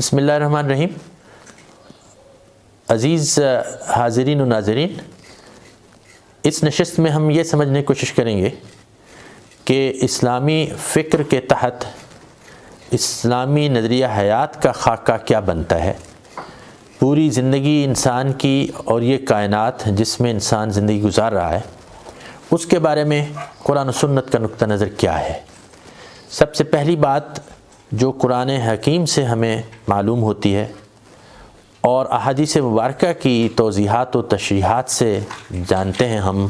بسم اللہ الرحمن الرحیم. عزیز حاضرین و ناظرین، اس نشست میں ہم یہ سمجھنے کی کوشش کریں گے کہ اسلامی فکر کے تحت اسلامی نظریہ حیات کا خاکہ کیا بنتا ہے. پوری زندگی انسان کی اور یہ کائنات جس میں انسان زندگی گزار رہا ہے، اس کے بارے میں قرآن و سنت کا نقطہ نظر کیا ہے. سب سے پہلی بات جو قرآن حکیم سے ہمیں معلوم ہوتی ہے اور احادیث مبارکہ کی توضیحات و تشریحات سے جانتے ہیں ہم،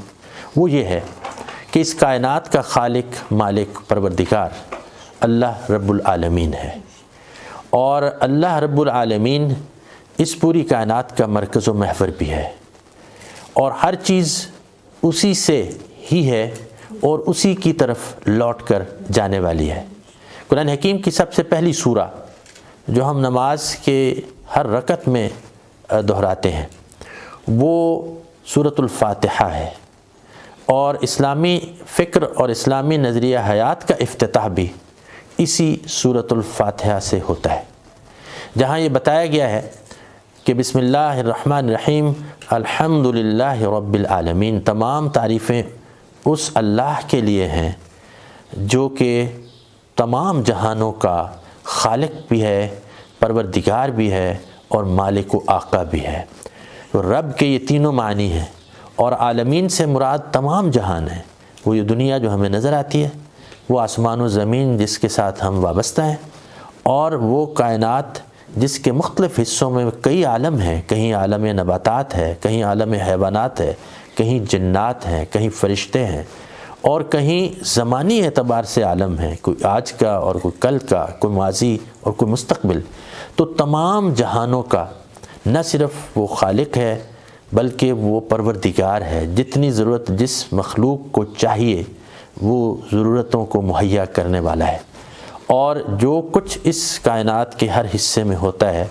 وہ یہ ہے کہ اس کائنات کا خالق، مالک، پروردگار اللہ رب العالمین ہے، اور اللہ رب العالمین اس پوری کائنات کا مرکز و محور بھی ہے، اور ہر چیز اسی سے ہی ہے اور اسی کی طرف لوٹ کر جانے والی ہے. قرآن حکیم کی سب سے پہلی سورہ جو ہم نماز کے ہر رکعت میں دہراتے ہیں وہ سورۃ الفاتحہ ہے، اور اسلامی فکر اور اسلامی نظریہ حیات کا افتتاح بھی اسی سورۃ الفاتحہ سے ہوتا ہے، جہاں یہ بتایا گیا ہے کہ بسم اللہ الرحمن الرحیم الحمدللہ رب العالمین. تمام تعریفیں اس اللہ کے لیے ہیں جو کہ تمام جہانوں کا خالق بھی ہے، پروردگار بھی ہے اور مالک و آقا بھی ہے. رب کے یہ تینوں معنی ہیں، اور عالمین سے مراد تمام جہان ہیں. وہ یہ دنیا جو ہمیں نظر آتی ہے، وہ آسمان و زمین جس کے ساتھ ہم وابستہ ہیں، اور وہ کائنات جس کے مختلف حصوں میں کئی عالم ہیں. کہیں عالم نباتات ہے، کہیں عالم حیوانات ہے، کہیں جنات ہیں، کہیں فرشتے ہیں، اور کہیں زمانی اعتبار سے عالم ہے، کوئی آج کا اور کوئی کل کا، کوئی ماضی اور کوئی مستقبل. تو تمام جہانوں کا نہ صرف وہ خالق ہے بلکہ وہ پروردگار ہے. جتنی ضرورت جس مخلوق کو چاہیے وہ ضرورتوں کو مہیا کرنے والا ہے، اور جو کچھ اس کائنات کے ہر حصے میں ہوتا ہے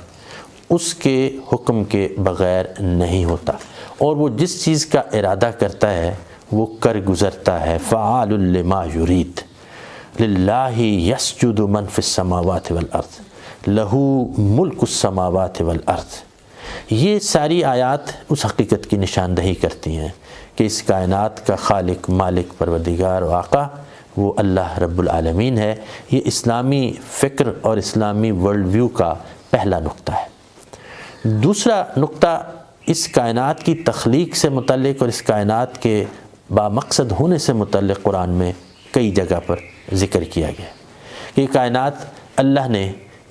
اس کے حکم کے بغیر نہیں ہوتا، اور وہ جس چیز کا ارادہ کرتا ہے وہ کر گزرتا ہے. فعال لما یرید للہ یسجد من فی السماوات والارض لہ ملک السماوات والارض. یہ ساری آیات اس حقیقت کی نشاندہی کرتی ہیں کہ اس کائنات کا خالق، مالک، پروردگار و آقا وہ اللہ رب العالمین ہے. یہ اسلامی فکر اور اسلامی ورلڈ ویو کا پہلا نقطہ ہے. دوسرا نقطہ اس کائنات کی تخلیق سے متعلق اور اس کائنات کے بامقصد ہونے سے متعلق قرآن میں کئی جگہ پر ذکر کیا گیا کہ کائنات اللہ نے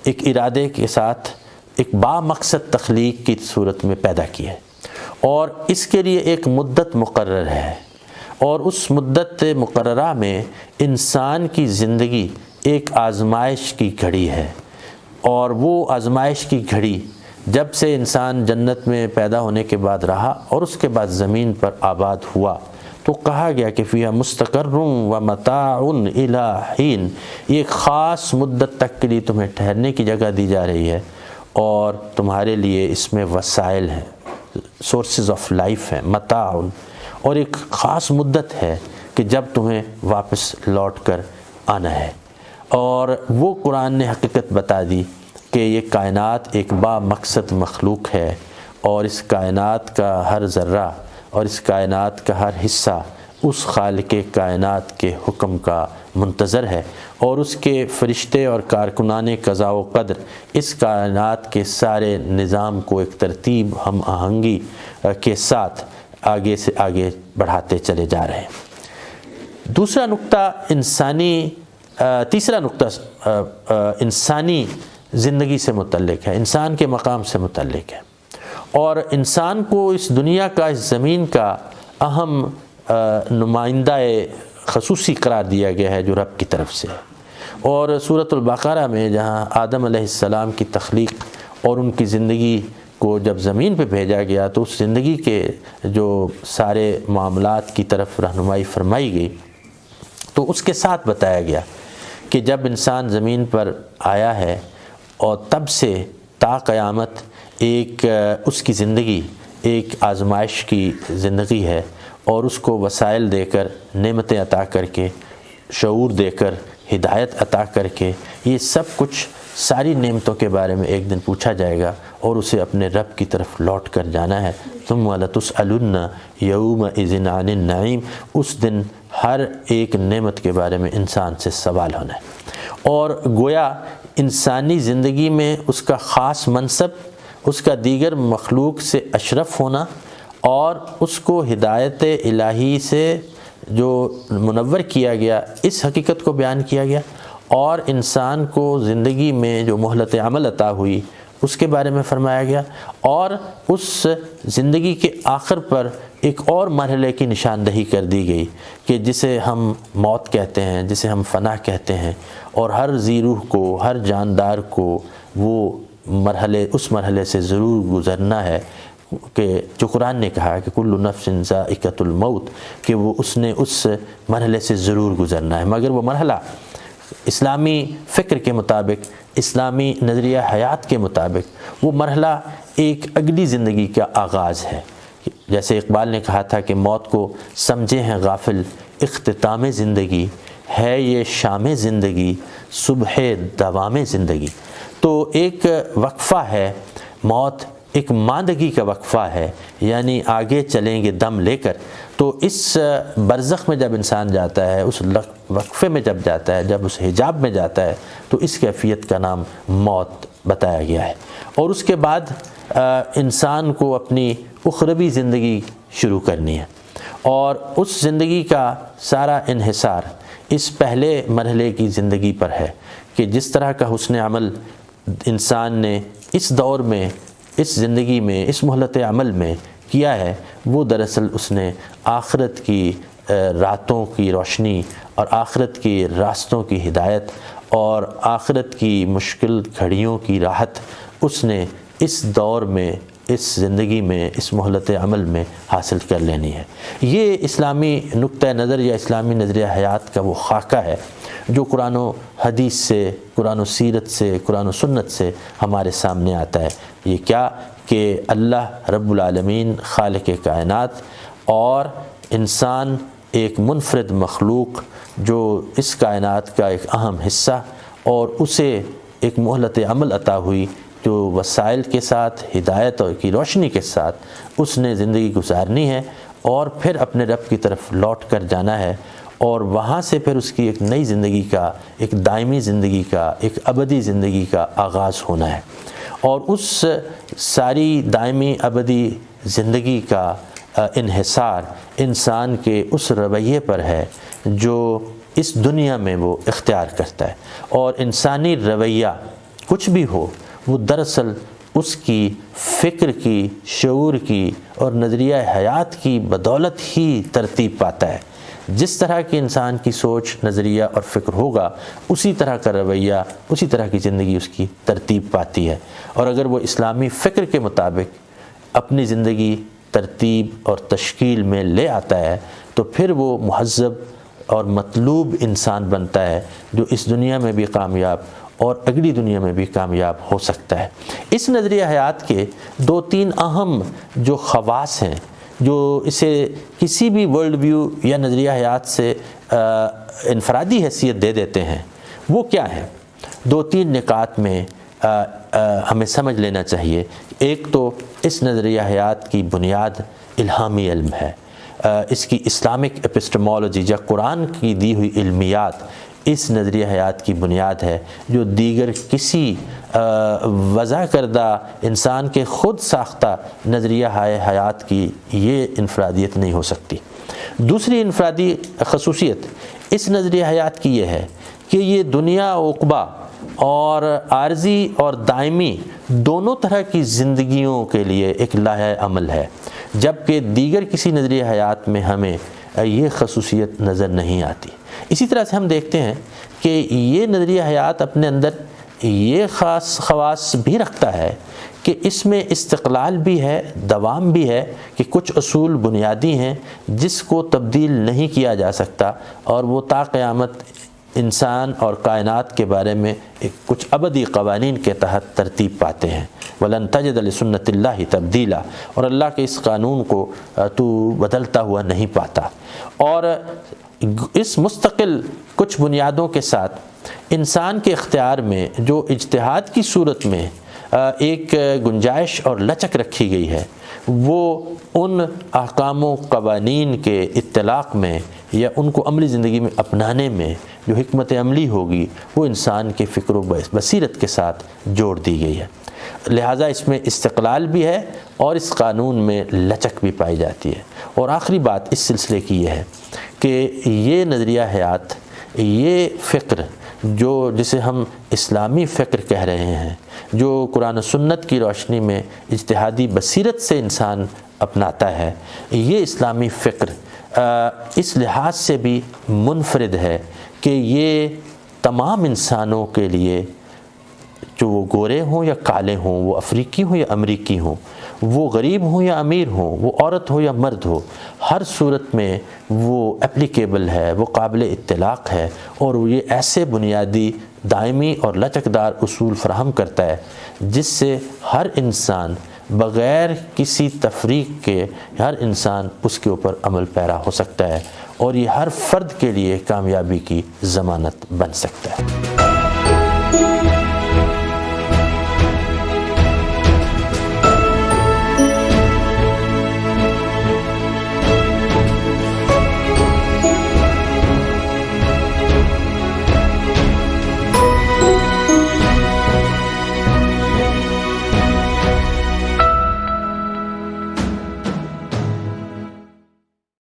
ایک ارادے کے ساتھ ایک بامقصد تخلیق کی صورت میں پیدا کی ہے، اور اس کے لیے ایک مدت مقرر ہے، اور اس مدت مقررہ میں انسان کی زندگی ایک آزمائش کی گھڑی ہے. اور وہ آزمائش کی گھڑی جب سے انسان جنت میں پیدا ہونے کے بعد رہا اور اس کے بعد زمین پر آباد ہوا تو کہا گیا کہ فیہا مستقر و متاع الی حین. یہ ایک خاص مدت تک کے لیے تمہیں ٹھہرنے کی جگہ دی جا رہی ہے، اور تمہارے لیے اس میں وسائل ہیں، سورسز آف لائف ہیں، متاع، اور ایک خاص مدت ہے کہ جب تمہیں واپس لوٹ کر آنا ہے. اور وہ قرآن نے حقیقت بتا دی کہ یہ کائنات ایک با مقصد مخلوق ہے، اور اس کائنات کا ہر ذرہ اور اس کائنات کا ہر حصہ اس خالق کائنات کے حکم کا منتظر ہے، اور اس کے فرشتے اور کارکنان قضاء و قدر اس کائنات کے سارے نظام کو ایک ترتیب ہم آہنگی کے ساتھ آگے سے آگے بڑھاتے چلے جا رہے ہیں. تیسرا نقطہ انسانی زندگی سے متعلق ہے، انسان کے مقام سے متعلق ہے، اور انسان کو اس دنیا کا، اس زمین کا اہم نمائندہ خصوصی قرار دیا گیا ہے جو رب کی طرف سے ہے. اور سورۃ البقرہ میں جہاں آدم علیہ السلام کی تخلیق اور ان کی زندگی کو جب زمین پہ بھیجا گیا تو اس زندگی کے جو سارے معاملات کی طرف رہنمائی فرمائی گئی، تو اس کے ساتھ بتایا گیا کہ جب انسان زمین پر آیا ہے اور تب سے تا قیامت ایک اس کی زندگی ایک آزمائش کی زندگی ہے، اور اس کو وسائل دے کر، نعمتیں عطا کر کے، شعور دے کر، ہدایت عطا کر کے، یہ سب کچھ ساری نعمتوں کے بارے میں ایک دن پوچھا جائے گا اور اسے اپنے رب کی طرف لوٹ کر جانا ہے. ثم لتسألن یومئذ عن النعیم. اس دن ہر ایک نعمت کے بارے میں انسان سے سوال ہونا ہے. اور گویا انسانی زندگی میں اس کا خاص منصب، اس کا دیگر مخلوق سے اشرف ہونا اور اس کو ہدایت الہی سے جو منور کیا گیا، اس حقیقت کو بیان کیا گیا. اور انسان کو زندگی میں جو مہلت عمل عطا ہوئی اس کے بارے میں فرمایا گیا. اور اس زندگی کے آخر پر ایک اور مرحلے کی نشاندہی کر دی گئی کہ جسے ہم موت کہتے ہیں، جسے ہم فنا کہتے ہیں. اور ہر ذی روح کو، ہر جاندار کو وہ اس مرحلے سے ضرور گزرنا ہے کہ جو قرآن نے کہا کہ کل نفس ذائقۃ الموت، کہ وہ اس نے اس مرحلے سے ضرور گزرنا ہے. مگر وہ مرحلہ اسلامی فکر کے مطابق، اسلامی نظریہ حیات کے مطابق، وہ مرحلہ ایک اگلی زندگی کا آغاز ہے. جیسے اقبال نے کہا تھا کہ موت کو سمجھے ہیں غافل اختتام زندگی، ہے یہ شام زندگی صبح دوام زندگی. تو ایک وقفہ ہے موت، ایک ماندگی کا وقفہ ہے، یعنی آگے چلیں گے دم لے کر. تو اس برزخ میں جب انسان جاتا ہے، اس وقفے میں جب جاتا ہے، جب اس حجاب میں جاتا ہے، تو اس کیفیت کا نام موت بتایا گیا ہے. اور اس کے بعد انسان کو اپنی اخروی زندگی شروع کرنی ہے. اور اس زندگی کا سارا انحصار اس پہلے مرحلے کی زندگی پر ہے کہ جس طرح کا حسن عمل انسان نے اس دور میں، اس زندگی میں، اس مہلت عمل میں کیا ہے، وہ دراصل اس نے آخرت کی راتوں کی روشنی اور آخرت کے راستوں کی ہدایت اور آخرت کی مشکل گھڑیوں کی راحت اس نے اس دور میں، اس زندگی میں، اس مہلت عمل میں حاصل کر لینی ہے. یہ اسلامی نقطہ نظر یا اسلامی نظریہ حیات کا وہ خاکہ ہے جو قرآن و حدیث سے، قرآن و سیرت سے، قرآن و سنت سے ہمارے سامنے آتا ہے. یہ کیا کہ اللہ رب العالمین خالق کائنات اور انسان ایک منفرد مخلوق جو اس کائنات کا ایک اہم حصہ، اور اسے ایک مہلت عمل عطا ہوئی جو وسائل کے ساتھ، ہدایت اور کی روشنی کے ساتھ اس نے زندگی گزارنی ہے اور پھر اپنے رب کی طرف لوٹ کر جانا ہے. اور وہاں سے پھر اس کی ایک نئی زندگی کا، ایک دائمی زندگی کا، ایک ابدی زندگی کا آغاز ہونا ہے. اور اس ساری دائمی ابدی زندگی کا انحصار انسان کے اس رویے پر ہے جو اس دنیا میں وہ اختیار کرتا ہے. اور انسانی رویہ کچھ بھی ہو، وہ دراصل اس کی فکر کی، شعور کی اور نظریہ حیات کی بدولت ہی ترتیب پاتا ہے. جس طرح کی انسان کی سوچ، نظریہ اور فکر ہوگا، اسی طرح کا رویہ، اسی طرح کی زندگی اس کی ترتیب پاتی ہے. اور اگر وہ اسلامی فکر کے مطابق اپنی زندگی ترتیب اور تشکیل میں لے آتا ہے تو پھر وہ مہذب اور مطلوب انسان بنتا ہے جو اس دنیا میں بھی کامیاب اور اگلی دنیا میں بھی کامیاب ہو سکتا ہے. اس نظریہ حیات کے 2-3 اہم جو خواص ہیں جو اسے کسی بھی ورلڈ ویو یا نظریہ حیات سے انفرادی حیثیت دے دیتے ہیں، وہ کیا ہیں؟ 2-3 نکات میں ہمیں سمجھ لینا چاہیے. ایک تو اس نظریہ حیات کی بنیاد الہامی علم ہے. اس کی اسلامک ایپسٹمولوجی یا قرآن کی دی ہوئی علمیات اس نظریہ حیات کی بنیاد ہے جو دیگر کسی وضع کردہ انسان کے خود ساختہ نظریہ حیات کی یہ انفرادیت نہیں ہو سکتی. دوسری انفرادی خصوصیت اس نظریہ حیات کی یہ ہے کہ یہ دنیا عقبہ اور عارضی اور دائمی دونوں طرح کی زندگیوں کے لیے ایک لائحہ عمل ہے، جبکہ دیگر کسی نظریہ حیات میں ہمیں یہ خصوصیت نظر نہیں آتی. اسی طرح سے ہم دیکھتے ہیں کہ یہ نظریہ حیات اپنے اندر یہ خاص خواص بھی رکھتا ہے کہ اس میں استقلال بھی ہے، دوام بھی ہے، کہ کچھ اصول بنیادی ہیں جس کو تبدیل نہیں کیا جا سکتا اور وہ تا قیامت انسان اور کائنات کے بارے میں کچھ ابدی قوانین کے تحت ترتیب پاتے ہیں. وَلَن تَجِدَ لِسُنَّةِ اللَّهِ تَبْدِيلًا، اور اللہ کے اس قانون کو تو بدلتا ہوا نہیں پاتا. اور اس مستقل کچھ بنیادوں کے ساتھ انسان کے اختیار میں جو اجتہاد کی صورت میں ایک گنجائش اور لچک رکھی گئی ہے، وہ ان احکام و قوانین کے اطلاق میں یا ان کو عملی زندگی میں اپنانے میں جو حکمت عملی ہوگی وہ انسان کے فکر و بصیرت کے ساتھ جوڑ دی گئی ہے۔ لہٰذا اس میں استقلال بھی ہے اور اس قانون میں لچک بھی پائی جاتی ہے۔ اور آخری بات اس سلسلے کی یہ ہے کہ یہ نظریہ حیات، یہ فکر جسے ہم اسلامی فکر کہہ رہے ہیں، جو قرآن و سنت کی روشنی میں اجتہادی بصیرت سے انسان اپناتا ہے، یہ اسلامی فکر اس لحاظ سے بھی منفرد ہے کہ یہ تمام انسانوں کے لیے، جو وہ گورے ہوں یا کالے ہوں، وہ افریقی ہوں یا امریکی ہوں، وہ غریب ہوں یا امیر ہوں، وہ عورت ہو یا مرد ہو، ہر صورت میں وہ اپلیکیبل ہے، وہ قابل اطلاق ہے، اور یہ ایسے بنیادی دائمی اور لچکدار اصول فراہم کرتا ہے جس سے ہر انسان بغیر کسی تفریق کے ہر انسان اس کے اوپر عمل پیرا ہو سکتا ہے، اور یہ ہر فرد کے لیے کامیابی کی ضمانت بن سکتا ہے۔